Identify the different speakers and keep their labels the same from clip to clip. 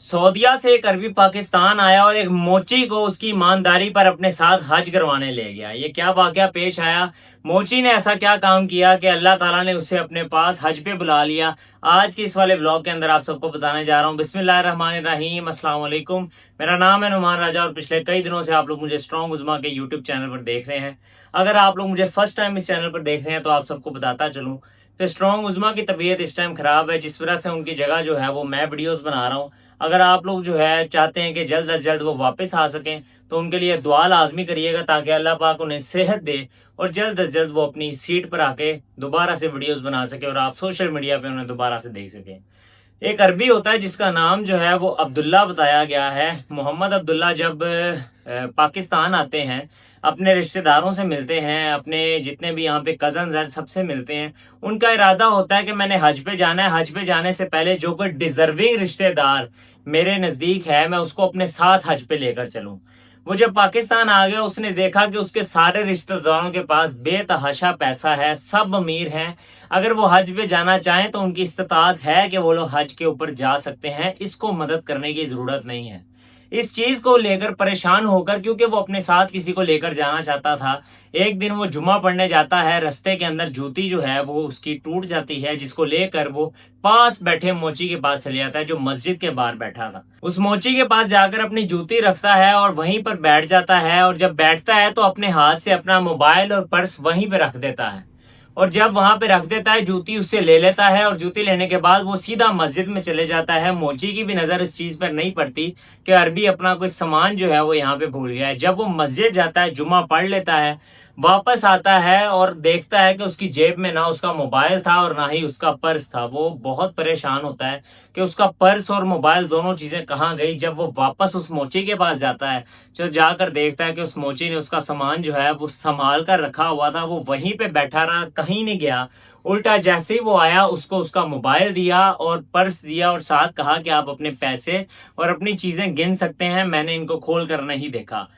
Speaker 1: सऊदीया से एक अरबी पाकिस्तान आया और एक मोची को उसकी ईमानदारी पर अपने साथ हज करवाने ले गया। ये क्या वाकया पेश आया, मोची ने ऐसा क्या काम किया कि अल्लाह ताला ने उसे अपने पास हज पे बुला लिया। आज के इस वाले ब्लॉग के अंदर आप सबको बताने जा रहा हूँ। बिस्मिल्लाहिर्रहमानिर्रहीम, अस्सलाम वालेकुम। मेरा नाम है नुमान राजा और पिछले कई दिनों से आप लोग मुझे स्ट्रॉन्ग उज़्मा के यूट्यूब चैनल पर देख रहे हैं। अगर आप लोग मुझे फर्स्ट टाइम इस चैनल पर देख रहे हैं तो आप सबको बताता चलूँ कि स्ट्रॉन्ग उज़्मा की तबीयत इस टाइम ख़राब है, जिस वजह से उनकी जगह जो है वो मैं वीडियोज़ बना रहा हूँ। अगर आप लोग जो है चाहते हैं कि जल्द से जल्द वो वापस आ सकें तो उनके लिए दुआ लाजमी करिएगा ताकि अल्लाह पाक उन्हें सेहत दे और जल्द से जल्द वो अपनी सीट पर आके दोबारा से वीडियोस बना सके और आप सोशल मीडिया पे उन्हें दोबारा से देख सकें। एक अरबी होता है जिसका नाम जो है वो अब्दुल्ला बताया गया है। मोहम्मद अब्दुल्ला जब पाकिस्तान आते हैं, अपने रिश्तेदारों से मिलते हैं, अपने जितने भी यहाँ पे कज़न्स हैं सबसे मिलते हैं। उनका इरादा होता है कि मैंने हज पे जाना है, हज पे जाने से पहले जो कोई डिजर्विंग रिश्तेदार मेरे नज़दीक है मैं उसको अपने साथ हज पे लेकर चलूँ। वो जब पाकिस्तान आ गया उसने देखा कि उसके सारे रिश्तेदारों के पास बेतहाशा पैसा है, सब अमीर हैं। अगर वो हज पे जाना चाहें तो उनकी इस्तात है कि वो लोग हज के ऊपर जा सकते हैं, इसको मदद करने की ज़रूरत नहीं है। इस चीज़ को लेकर परेशान होकर, क्योंकि वो अपने साथ किसी को लेकर जाना चाहता था, एक दिन वो जुमा पढ़ने जाता है, रास्ते के अंदर जूती जो है वो उसकी टूट जाती है, जिसको लेकर वो पास बैठे मोची के पास चले जाता है जो मस्जिद के बाहर बैठा था। उस मोची के पास जाकर अपनी जूती रखता है और वहीं पर बैठ जाता है, और जब बैठता है तो अपने हाथ से अपना मोबाइल और पर्स वहीं पे रख देता है। और जब वहां पे रख देता है जूती उससे ले लेता है और जूती लेने के बाद वो सीधा मस्जिद में चले जाता है। मोची की भी नज़र इस चीज़ पर नहीं पड़ती कि अरबी अपना कोई सामान जो है वो यहाँ पे भूल गया है। जब वो मस्जिद जाता है, जुमा पढ़ लेता है, वापस आता है और देखता है कि उसकी जेब में ना उसका मोबाइल था और ना ही उसका पर्स था। वो बहुत परेशान होता है कि उसका पर्स और मोबाइल दोनों चीज़ें कहाँ गई। जब वो वापस उस मोची के पास जाता है, जो जाकर देखता है कि उस मोची ने उसका सामान जो है वो संभाल कर रखा हुआ था, वो वहीं पे बैठा रहा, कहीं नहीं गया। उल्टा जैसे ही वो आया उसको उसका मोबाइल दिया और पर्स दिया और साथ कहा कि आप अपने पैसे और अपनी चीज़ें गिन सकते हैं, मैंने इनको खोल कर नहीं देखा।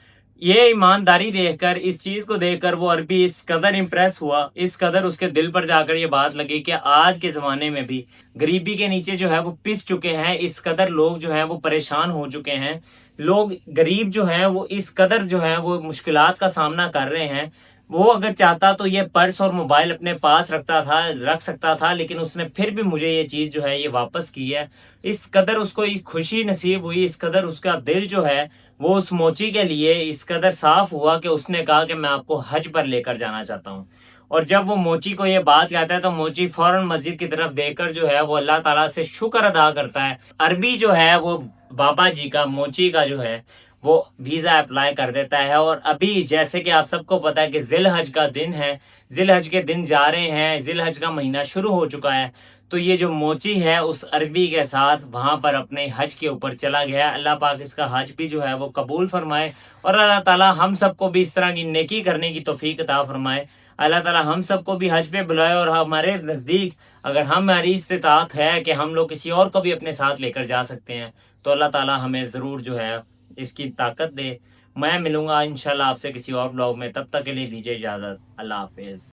Speaker 1: ये ईमानदारी देखकर, इस चीज को देखकर वो अरबी इस कदर इम्प्रेस हुआ, इस कदर उसके दिल पर जाकर ये बात लगी कि आज के जमाने में भी गरीबी के नीचे जो है वो पिस चुके हैं, इस कदर लोग जो है वो परेशान हो चुके हैं। लोग गरीब जो है वो इस कदर जो है वो मुश्किलात का सामना कर रहे हैं। वो अगर चाहता तो ये पर्स और मोबाइल अपने पास रख सकता था, लेकिन उसने फिर भी मुझे ये चीज़ जो है ये वापस की है। इस कदर उसको ये खुशी नसीब हुई, इस कदर उसका दिल जो है वो उस मोची के लिए इस कदर साफ हुआ कि उसने कहा कि मैं आपको हज पर लेकर जाना चाहता हूँ। और जब वो मोची को ये बात कहता है तो मोची फौरन मस्जिद की तरफ देखकर जो है वो अल्लाह ताला से शुक्र अदा करता है। अरबी जो है वो बाबा जी का, मोची का जो है वो वीज़ा अप्लाई कर देता है। और अभी जैसे कि आप सबको पता है कि जिल हज का दिन है, जिल हज के दिन जा रहे हैं, जिल हज का महीना शुरू हो चुका है। तो ये जो मोची है उस अरबी के साथ वहाँ पर अपने हज के ऊपर चला गया। अल्लाह पाक इसका हज भी जो है वो कबूल फरमाए और अल्लाह ताला हम सबको भी इस तरह की नेकी करने की तौफीक अता फरमाए। अल्लाह ताला हम सबको भी हज पे बुलाए और हमारे नज़दीक अगर हमारी इस्तिताअत है कि हम लोग किसी और को भी अपने साथ लेकर जा सकते हैं तो अल्लाह ताला हमें ज़रूर जो है इसकी ताकत दे। मैं मिलूंगा इंशाल्लाह आपसे किसी और ब्लॉग में, तब तक के लिए दीजिए इजाज़त। अल्लाह हाफिज़।